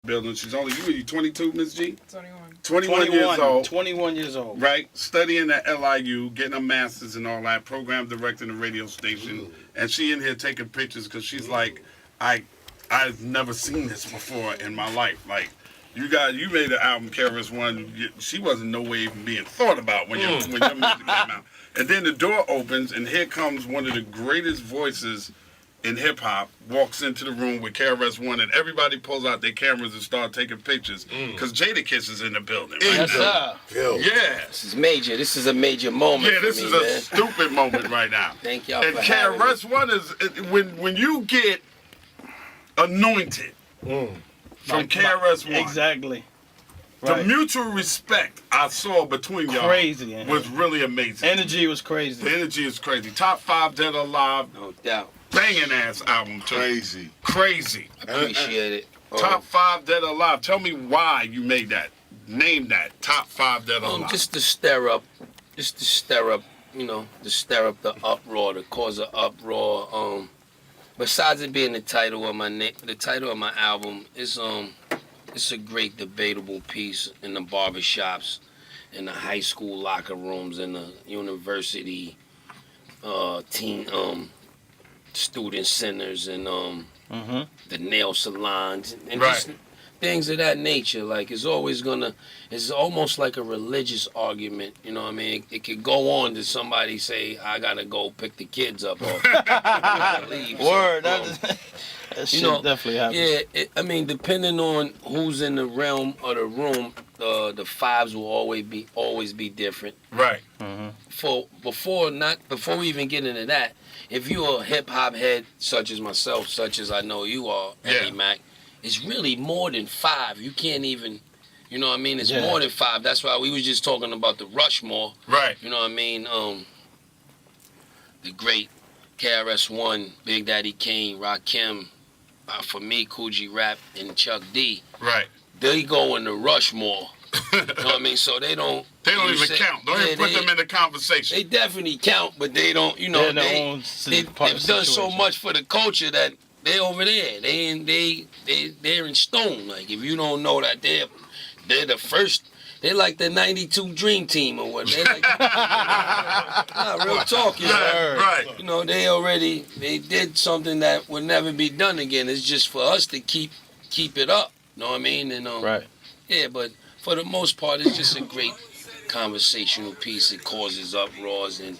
building. She's only, you 22, Miss G? 21. 21 years old. 21 years old. Right, studying at LIU, getting a master's and all that, program directing a radio station, and she in here taking pictures because she's like, I've never seen this before in my life. Like, you made an album, KRS-1. She wasn't no way even being thought about when your music came out. And then the door opens, and here comes one of the greatest voices in hip hop, walks into the room with KRS-1, and everybody pulls out their cameras and start taking pictures because Jadakiss is in the building. Right? Yes, sir. Yeah. This is major. This is a major moment. Yeah, this for is me, a man. stupid moment right now. Thank y'all and for having me. KRS-1 is when you get anointed from KRS-1. Exactly. The Right. mutual respect I saw between y'all Crazy in was here. really amazing. Energy was crazy. The energy is crazy. Top 5 Dead or Alive, No doubt. banging ass album too. Crazy. Appreciate it. Top 5 Dead or Alive. Tell me why you made that. Name that. Top 5 Dead or Alive. Just to stir up, you know, to stir up the uproar, to cause an uproar. Besides it being the title of my album, it's a great debatable piece in the barbershops, in the high school locker rooms, in the university teen student centers, and the nail salons, and just things of that nature. Like, it's almost like a religious argument, you know what I mean? It could go on to somebody say, I gotta go pick the kids up, or leave. Word. That shit definitely happens. Yeah, I mean, depending on who's in the realm of the room, the fives will always be different. Right. Before we even get into that, if you're a hip hop head such as myself, such as I know you are, Eddie Mac, it's really more than 5. You can't even, you know what I mean? It's more than 5. That's why we was just talking about the Rushmore. Right. You know what I mean? The great KRS-1, Big Daddy Kane, Rakim, for me, Coogee Rap, and Chuck D. Right. They go in the Rushmore. You know what I mean? So they don't even count. Don't even put them in the conversation. They definitely count, but they don't, you know, they've done so much for the culture that they over there. They're in stone. Like, if you don't know that they're the first. They're like the '92 Dream Team or what? They're like, real talk, you know. Right. You know, they did something that would never be done again. It's just for us to keep it up. You know what I mean? And Right. Yeah, but for the most part, it's just a great conversational piece. It causes uproars, and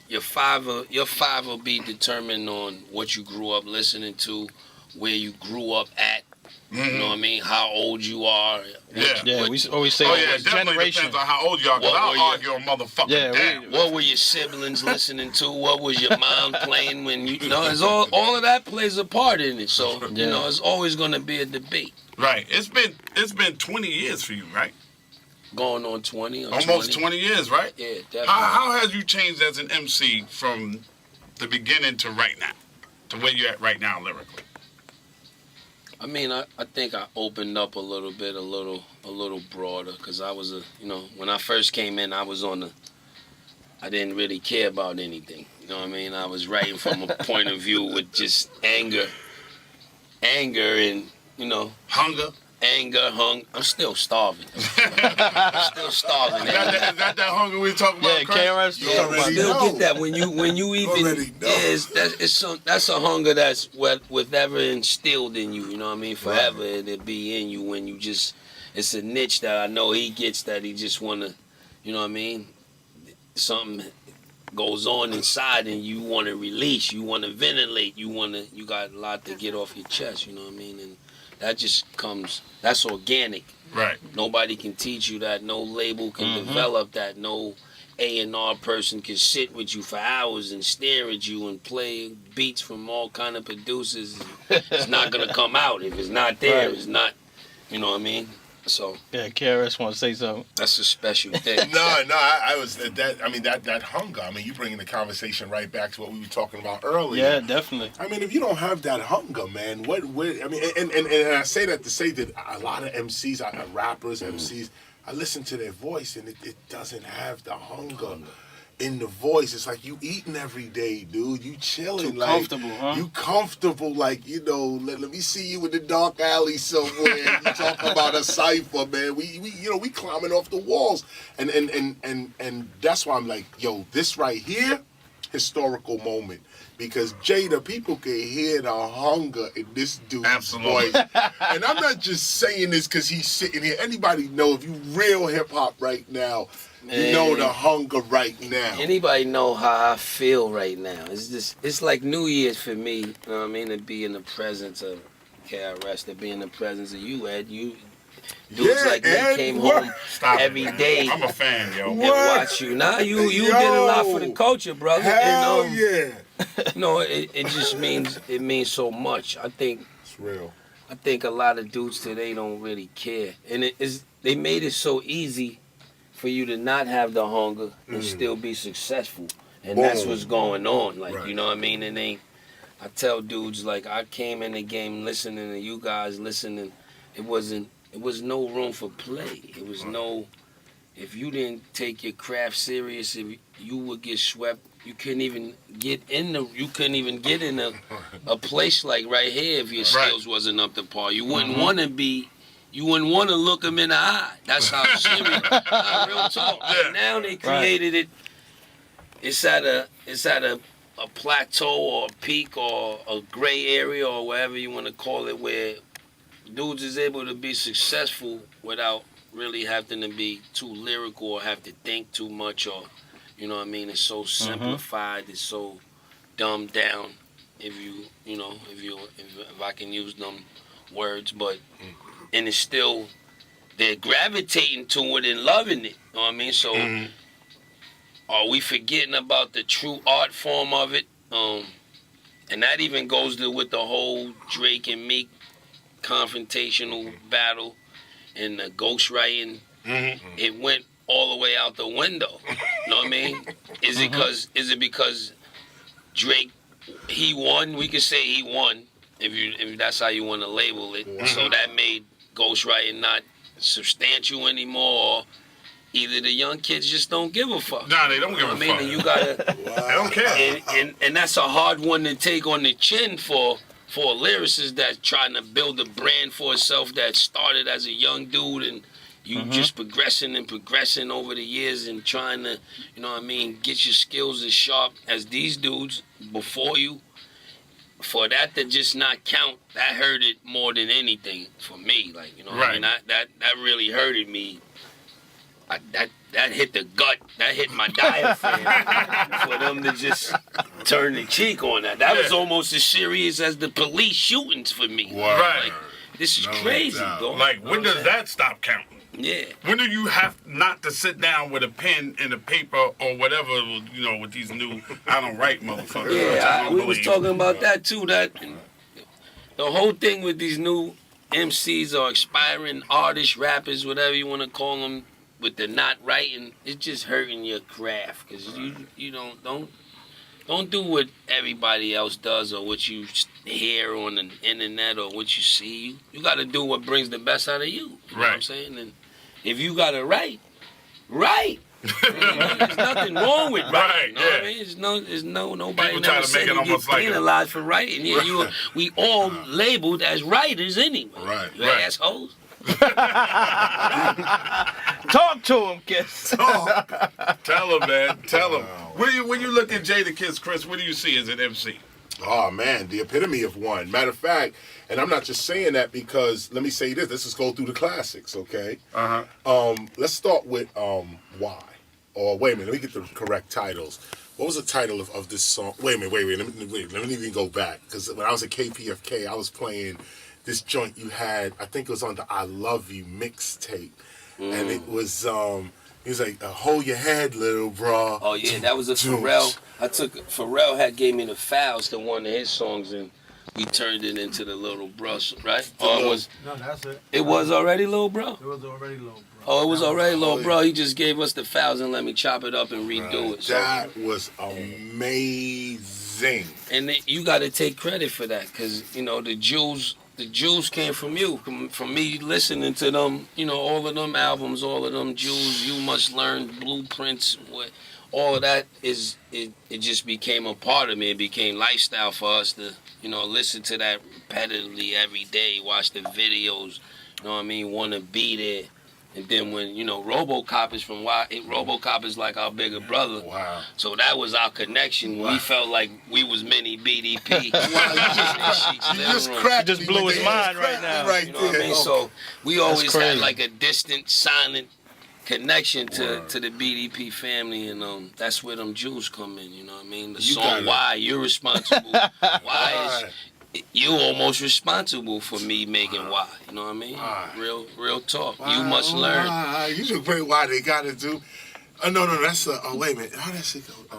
your five will be determined on what you grew up listening to, where you grew up at. You know what I mean? How old you are. We always say it definitely depends on how old you are, because I'll argue a motherfucker down. What were your siblings listening to? What was your mom playing when you know, it's all of that plays a part in it. So, you know, it's always going to be a debate. Right. It's been 20 years for you, right? Going on 20 or Almost 20 years, right? Yeah, definitely. How has you changed as an MC from the beginning to right now, to where you're at right now lyrically? I mean, I think I opened up a little bit, a little broader, because I was when I first came in, I didn't really care about anything. You know what I mean? I was writing from a point of view with just anger and, you know. I'm still starving. Is that hunger we talking about? Yeah, KRS. Still get that when you even that's a hunger that's whatever instilled in you. You know what I mean? Forever it'll be in you when you just. It's a niche that I know he gets, that he just wanna, you know what I mean? Something goes on inside and you wanna release, you wanna ventilate, you got a lot to get off your chest. You know what I mean? And that just comes. That's organic. Right. Nobody can teach you that. No label can develop that. No A&R person can sit with you for hours and stare at you and play beats from all kind of producers. It's not gonna come out if it's not there. Right. It's not. You know what I mean? So yeah, KRS want to say something. That's a special thing. I was that. I mean that hunger. I mean, you bringing the conversation right back to what we were talking about earlier. Yeah, definitely. I mean, if you don't have that hunger, man, what? I mean, and I say that to say that a lot of MCs, rappers, MCs, I listen to their voice and it doesn't have the hunger. in the voice, it's like you eating every day, dude. You chilling, Too like comfortable, huh? you comfortable, like let me see you in the dark alley somewhere. You talk about a cipher, man. We climbing off the walls, and that's why I'm like, yo, this right here, historical moment. Because Jada, people can hear the hunger in this dude's voice. And I'm not just saying this because he's sitting here. Anybody know, if you real hip-hop right now, you know the hunger right now. Anybody know how I feel right now? It's like New Year's for me, you know what I mean, to be in the presence of KRS, to be in the presence of you, Ed. Dudes like me came home every day. I'm a fan, yo. And watch you. Nah, you did a lot for the culture, brother. Hell And, yeah. It just means so much. I think It's real. I think a lot of dudes today don't really care, and they made it so easy for you to not have the hunger and still be successful, and that's what's going on. Like you know what I mean? And I tell dudes, like, I came in the game listening to you guys, listening. It was no room for play. It was no. If you didn't take your craft serious, if you would get swept. You couldn't even get in a place like right here if your skills wasn't up to par. You wouldn't want to be. You wouldn't want to look them in the eye. That's how serious. Real talk. Yeah. Now they created it. It's at a plateau or a peak or a gray area or whatever you want to call it, where dudes is able to be successful without really having to be too lyrical or have to think too much, or you know what I mean. It's so simplified. It's so dumbed down. If I can use them words, but and it's still they're gravitating to it and loving it. You know what I mean? So are we forgetting about the true art form of it? And that even goes with the whole Drake and Meek confrontational battle and the ghostwriting. It went all the way out the window. You know what I mean? Is it because Drake, he won? We could say he won if that's how you want to label it. So that made ghostwriting not substantial anymore. Or either the young kids just don't give a fuck. Nah, they don't give a fuck. And you gotta. They don't care. And that's a hard one to take on the chin for a lyricist that's trying to build a brand for itself that started as a young dude and you just progressing over the years and trying to, you know what I mean, get your skills as sharp as these dudes before you. For that to just not count, that hurt it more than anything for me. Like, you know what I mean? That really hurted me. That hit the gut. That hit my diaphragm. For them to just turn the cheek on that. That was almost as serious as the police shootings for me. Right. Like, this is crazy, bro. Like, when does that stop counting? Yeah. When do you have not to sit down with a pen and a paper or whatever, you know, with these new I don't write motherfuckers? Yeah, we was talking about that too. That the whole thing with these new MCs or aspiring artists, rappers, whatever you want to call them, with the not writing, it's just hurting your craft. Cause you don't do what everybody else does or what you hear on the internet or what you see. You got to do what brings the best out of you. You know what I'm saying? And if you got to write. There's nothing wrong with writing. You know what I mean? There's nobody People never try to said make it you almost get like penalized for writing. Yeah, we all labeled as writers anyway. You assholes. Talk to him, Kiss. Tell him, man. Tell him. When you look at Jadakiss, Chris, what do you see as an MC? Oh, man, the epitome of one. Matter of fact, and I'm not just saying that because, let me say this. Let's just go through the classics, okay? Let's start with Why. Or wait a minute, let me get the correct titles. What was the title of this song? Wait a minute, let me even go back. Because when I was at KPFK, I was playing this joint you had, I think it was on the I Love You mixtape. And it was, he was like, hold your head, little bro. Oh, yeah, that was a Pharrell. Pharrell gave me the files to one of his songs, and we turned it into the Little Bro, right? No, that's it. It was already Little Bro? It was already Little Bro. Oh, it was already Little Bro. He just gave us the files and let me chop it up and redo it. So. That was amazing. And you got to take credit for that, because, you know, the Jews the juice came from you, from me listening to them, all of them albums, all of them Jews, You Must Learn, Blueprints, all of that it just became a part of me. It became lifestyle for us to, listen to that repetitively every day, watch the videos, want to be there. And then when, RoboCop is RoboCop is like our bigger brother. Wow. So that was our connection. Wow. We felt like we was mini BDP. You just blew his mind right now. Right you know what I mean? Okay. So we always crazy. had like a distant, silent connection to the BDP family, and that's where them Jews come in, you know what I mean? The song Why, you're responsible. Why is you almost responsible for me making Why, you know what I mean? Real talk. Why, you must learn. You should play Why They Gotta Do. No, that's wait a minute. How that shit go?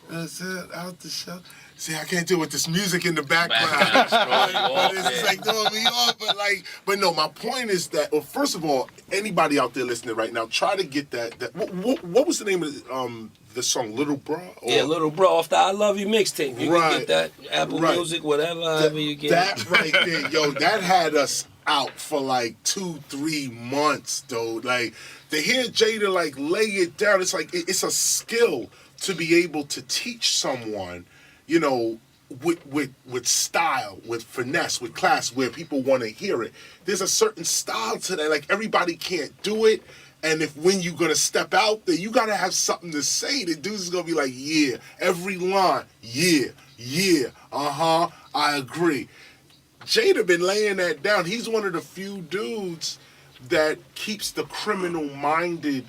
That's it, out the show. See, I can't do it with this music in the background. But it's like throwing me off. But no, my point is that, well, first of all, anybody out there listening right now, try to get that. What was the name of the song, Little Bra? Yeah, Little Bra off the I Love You mixtape. You can get that, Apple Music, whatever, however you get that it. right there, yo, that had us out for like 2-3 months, though. Like, to hear Jada, like, lay it down, it's like, it's a skill to be able to teach someone, with style, with finesse, with class, where people want to hear it. There's a certain style to that. Like, everybody can't do it. And when you're going to step out there, you got to have something to say. The dude's is going to be like, yeah, every line, yeah, I agree. Jada been laying that down. He's one of the few dudes that keeps the criminal-minded,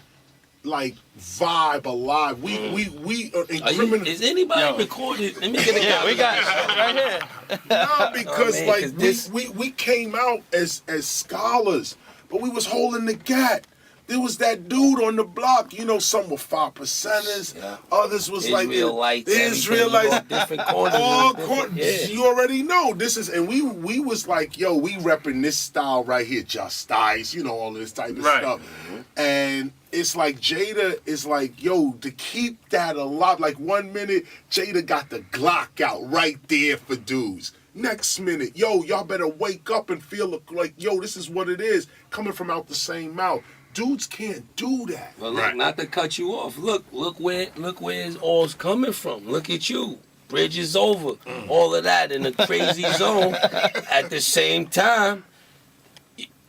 like, vibe alive. We are in criminal... Is anybody recorded? Let me get a we got it right here. No, because, man, we came out as scholars, but we was holding the gap. There was that dude on the block, some were 5%ers, others was Israelites, like Israelites, different corners. all corners. You already know this is, and we was like, yo, we repping this style right here, Justice, all this type of stuff. Mm-hmm. And it's like Jada is like, yo, to keep that alive. Like 1 minute, Jada got the Glock out right there for dudes. Next minute, yo, y'all better wake up and feel like, yo, this is what it is, coming from out the same mouth. Dudes can't do that. Well, look, not to cut you off. Look where it's all's coming from. Look at you. Bridge is over. All of that in a crazy zone. At the same time,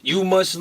you must